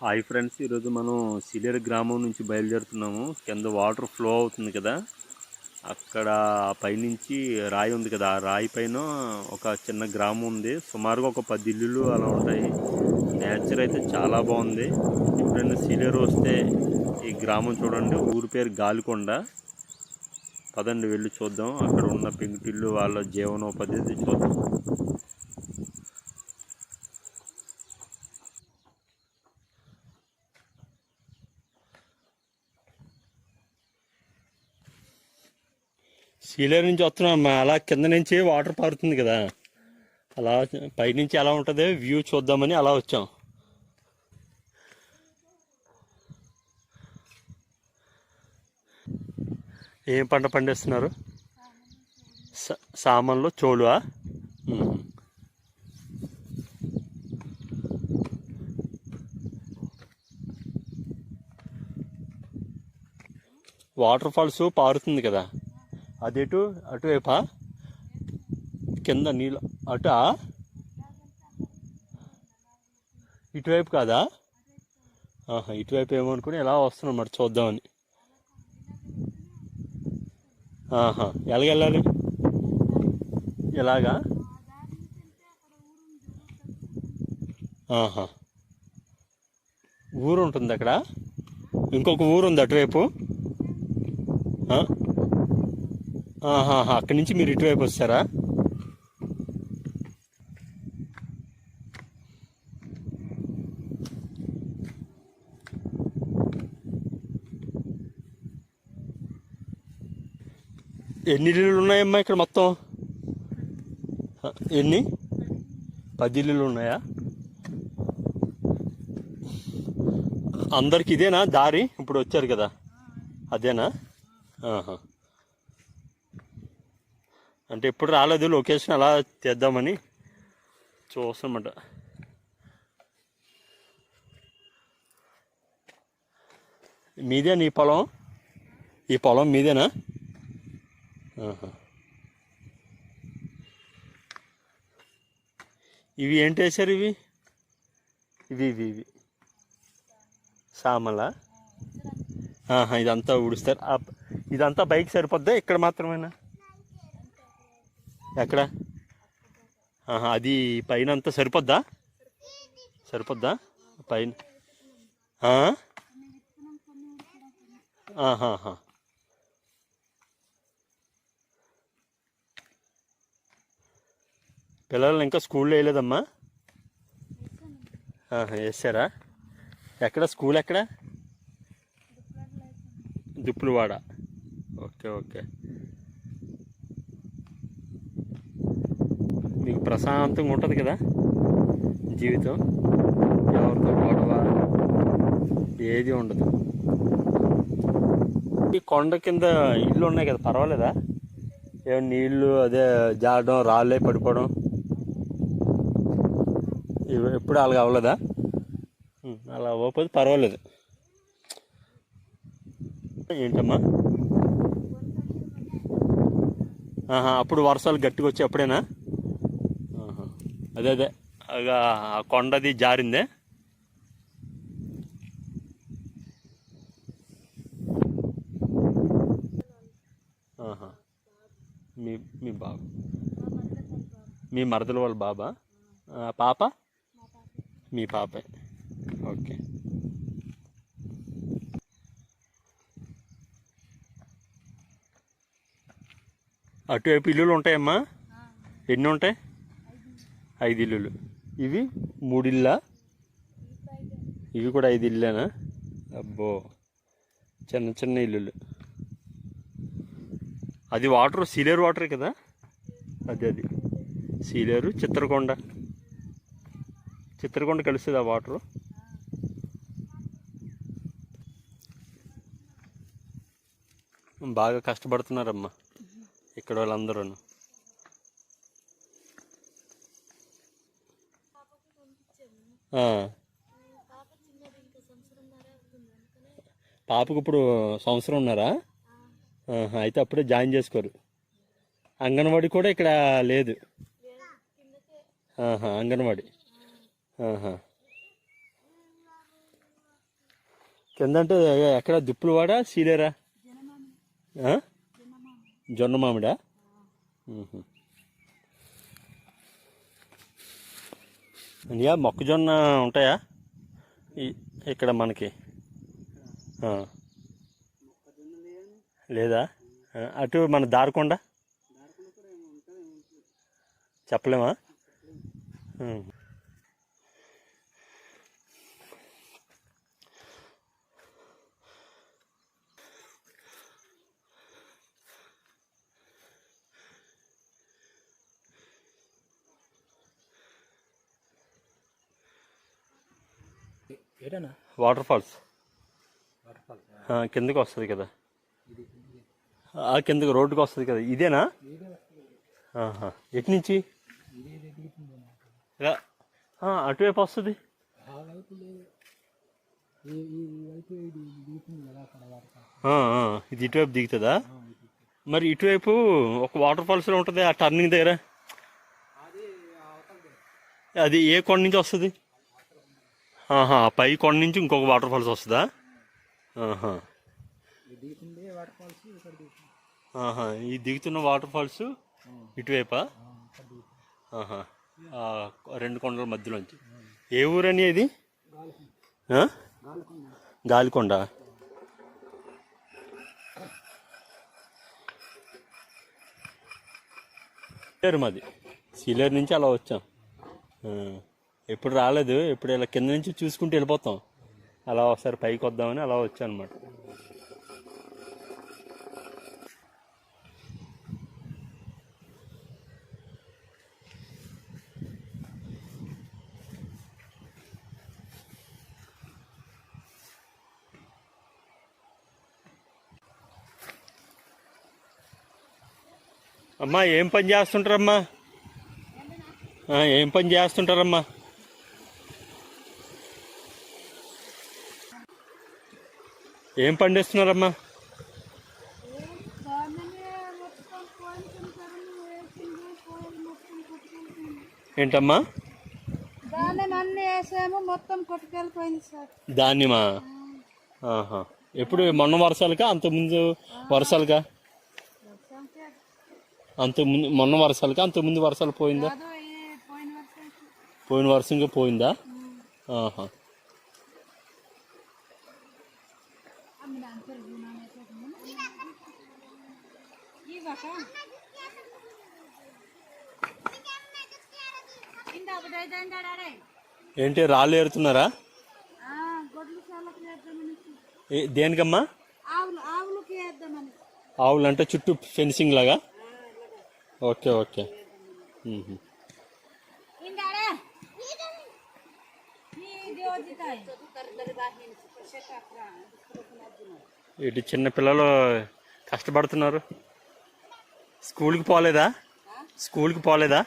Hi friends, ఈరోజు మనం సిలేరు గ్రామం నుంచి బయలుదేరుతున్నాము. కింద వాటర్ ఫ్లో అవుతుంది కదా, అక్కడ పైనుంచి రాయి ఉంది కదా, ఆ రాయి పైన ఒక చిన్న గ్రామం ఉంది. సుమారుగా ఒక 10 ఇల్లులు అలా ఉంటాయి. నేచర్ అయితే చాలా బాగుంది. ఎప్పుడైనా సిలేరు వస్తే ఈ గ్రామం చూడండి. ఊరి పేరు గాలికొండ. పదండి వెళ్ళి చూద్దాం. అక్కడ ఉన్న పెంకుటిల్లు వాళ్ళ జీవనోపాధి చూద్దాం. సీలేరు నుంచి వస్తున్నాం. అలా కింద నుంచి వాటర్ పారుతుంది కదా, అలా పైనుంచి ఎలా ఉంటుంది వ్యూ చూద్దామని అలా వచ్చాం. ఏం పంట పండిస్తున్నారు? సామాన్లు చోలువా? వాటర్ ఫాల్స్ పారుతుంది కదా, అది అటువైపా? కింద నీళ్ళు అటా? ఇటువైపు కాదా? ఇటువైపు ఏమనుకుని ఎలా వస్తున్నాం మరి చూద్దామని. ఎలాగెళ్ళాలి? ఎలాగా? ఊరు ఉంటుంది అక్కడ, ఇంకొక ఊరు ఉంది అటువైపు. అక్కడి నుంచి మీరు ఇటువైపు వస్తారా? ఎన్ని ఇల్లులు ఉన్నాయమ్మా ఇక్కడ మొత్తం? ఎన్ని? 10 ఇల్లులు ఉన్నాయా? అందరికి ఇదేనా దారి? ఇప్పుడు వచ్చారు కదా, అదేనా? అంటే ఎప్పుడు రాలేదు, లొకేషన్ అలా తెద్దామని చూస్తామట. మీదే నీ పొలం? ఈ పొలం మీదేనా? ఇవి ఏంటి వేసారు? ఇవి ఇవి ఇవి ఇవి సామలా? ఇదంతా ఊడుస్తారు. ఇదంతా బైక్ సరిపోద్దా? ఇక్కడ మాత్రమేనా? ఎక్కడ? అది పైన అంతా సరిపోద్దా? సరిపోద్దా పైన? పిల్లలు ఇంకా స్కూల్లో వేయలేదమ్మా? వేసారా? ఎక్కడ స్కూల్? ఎక్కడ? దుప్పులవాడ. Okay okay. మీకు ప్రశాంతంగా ఉంటుంది కదా జీవితం, ఎవరితో గొడవ ఏది ఉండదు. ఈ కొండ కింద ఇల్లు ఉన్నాయి కదా, పర్వాలేదా? ఏమన్నా నీళ్ళు అదే జారడం, రాళ్ళే పడిపోవడం ఎప్పుడు అలాగ అవ్వలేదా? అలా అవ్వకపోతే పర్వాలేదు. ఏంటమ్మా? అప్పుడు వర్షాలు గట్టిగా వచ్చి అప్పుడేనా? అదే అదే ఆ కొండది జారిందే. మీ బాబు, మీ మరదల వాళ్ళ బాబా? పాప? మీ పాపే. ఓకే. అటువైపు ఇల్లులు ఉంటాయమ్మా? ఎన్ని ఉంటాయి? 5 ఇల్లులు. ఇవి 3 ఇల్లా? ఇవి కూడా 5 ఇల్లేనా? అబ్బో, చిన్న చిన్న ఇల్లులు. అది వాటర్ సీలేరు వాటరే కదా? అది సీలేరు చిత్రకొండ కలుస్తుంది ఆ వాటరు. బాగా కష్టపడుతున్నారమ్మా ఇక్కడ వాళ్ళందరూ. పాపకు ఇప్పుడు సంవత్సరం ఉన్నారా? అయితే అప్పుడే జాయిన్ చేసుకోరు. అంగన్వాడీ కూడా ఇక్కడ లేదు. అంగన్వాడీ. కింద అంటే ఎక్కడ దుప్పులవాడ సీలేరా? జొన్న మామిడా? అయ్యా మొక్కజొన్న ఉంటాయా ఇక్కడ మనకి? లేదా? అటు మన దారకొండ చెప్పలేమా? వాటర్ ఫాల్స్ కిందకి వస్తుంది కదా, కిందకి రోడ్డుకి వస్తుంది కదా, ఇదేనా? ఎటు నుంచి అటువైపు వస్తుంది? ఇది ఇటువైపు దిగుతుందా? మరి ఇటువైపు ఒక వాటర్ ఫాల్స్లో ఉంటుంది ఆ టర్నింగ్ దగ్గర, అది ఏ కొండ నుంచి వస్తుంది? పై కొండ నుంచి ఇంకొక వాటర్ ఫాల్స్ వస్తుందా? ఈ దిగుతున్న వాటర్ ఫాల్స్ ఇటువైపా? రెండు కొండల మధ్యలోంచి. ఏ ఊరని ఇది? గాలికొండ. మాది సీలేరు నుంచి అలా వచ్చాం. ఎప్పుడు రాలేదు, ఎప్పుడు ఇలా కింద నుంచి చూసుకుంటూ వెళ్ళిపోతాం. అలా ఒకసారి పైకి వద్దామని అలా వచ్చాను అనమాట. అమ్మా ఏం పని చేస్తుంటారమ్మా? ఏం పని చేస్తుంటారమ్మా? ఏం పండిస్తున్నారమ్మా? ఏంటమ్మా? ధాన్యమా? ఎప్పుడు మొన్న వర్షాలకా అంతకుముందు వర్షాలకా? అంతకుముందు మొన్న వర్షాలకా అంతకుముందు వర్షాలు పోయిందా? పోయిన వర్షంగా పోయిందా? ఏంటి రాళ్ళు ఏరుతున్నారా? దేనికమ్మా? ఆవులు అంటే చుట్టూ ఫెన్సింగ్ లాగా? Okay okay. ఇటు చిన్న పిల్లలు కష్టపడుతున్నారు. స్కూల్కి పోలేదా? స్కూల్కి పోలేదా?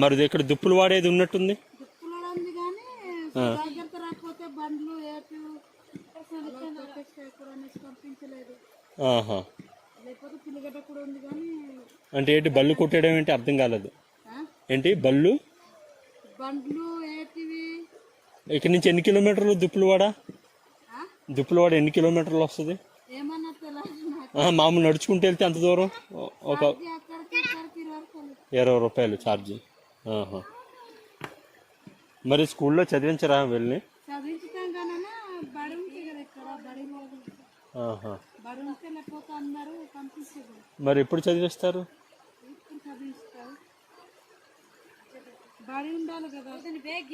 మరి ఇక్కడ దుప్పులు వాడేది ఉన్నట్టుంది. అంటే ఏంటి బళ్ళు కొట్టడం ఏంటి అర్థం కాలేదు. ఏంటి బళ్ళు? ఇక్కడ నుంచి ఎన్ని కిలోమీటర్లు దుప్పులవాడ? దుప్పులవాడ ఎన్ని కిలోమీటర్లు వస్తుంది? మామూలు నడుచుకుంటూ వెళ్తే ఎంత దూరం? ఒక 20 రూపాయలు ఛార్జీ. మరి స్కూల్లో చదివించరా వెళ్ళి? మరి ఎప్పుడు చదివిస్తారు?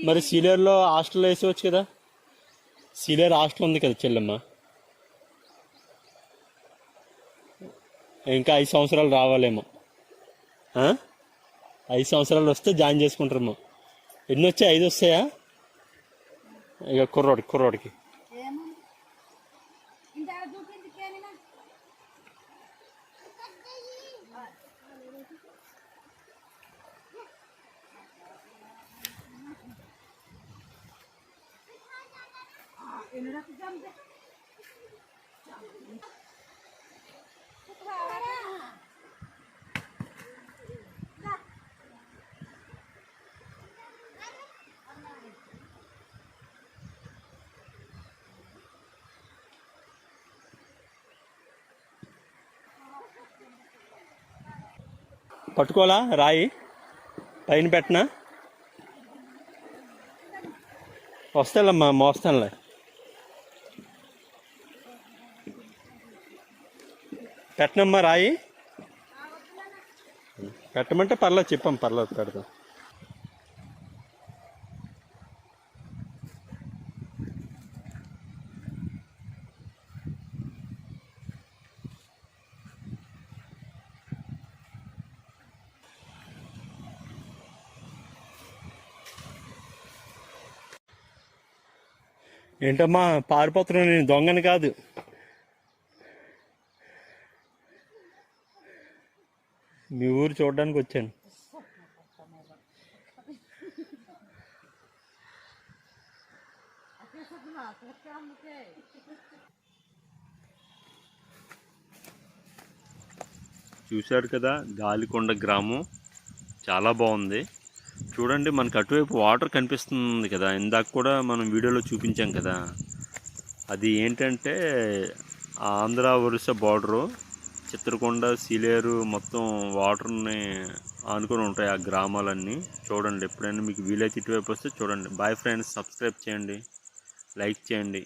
మరి సీలేరులో హాస్టల్ వేసేవచ్చు కదా? సీలేరు హాస్టల్ ఉంది కదా చెల్లెమ్మ. ఇంకా 5 సంవత్సరాలు రావాలేమో. 5 సంవత్సరాలు వస్తే జాయిన్ చేసుకుంటారేమో. ఎన్ని వచ్చాయి? 5 వస్తాయా? ఇక కుర్రోడికి పట్టుకోలా రాయి పైన పెట్టనా? వస్తాలమ్మా, మోస్తానులే. పెట్టనమ్మా రాయి. పెట్టమంటే పర్లేదు, చెప్పాం, పర్లేదు, పెడతాం. ఏంటమ్మా పారిపోతున్నాను? నేను దొంగని కాదు. మీ ఊరు చూడడానికి వచ్చాను. చూశారు కదా గాలికొండ గ్రామం, చాలా బాగుంది. చూడండి, మనకు అటువైపు వాటర్ కనిపిస్తుంది కదా, ఇందాక కూడా మనం వీడియోలో చూపించాం కదా. అది ఏంటంటే ఆంధ్ర ఒరిస్సా బార్డరు, చిత్రకొండ, సీలేరు మొత్తం వాటర్ని ఆనుకొని ఉంటాయి ఆ గ్రామాలన్నీ. చూడండి, ఎప్పుడైనా మీకు వీలైతే ఇటువైపు వస్తే చూడండి. బాయ్ ఫ్రెండ్స్, సబ్స్క్రైబ్ చేయండి, లైక్ చేయండి.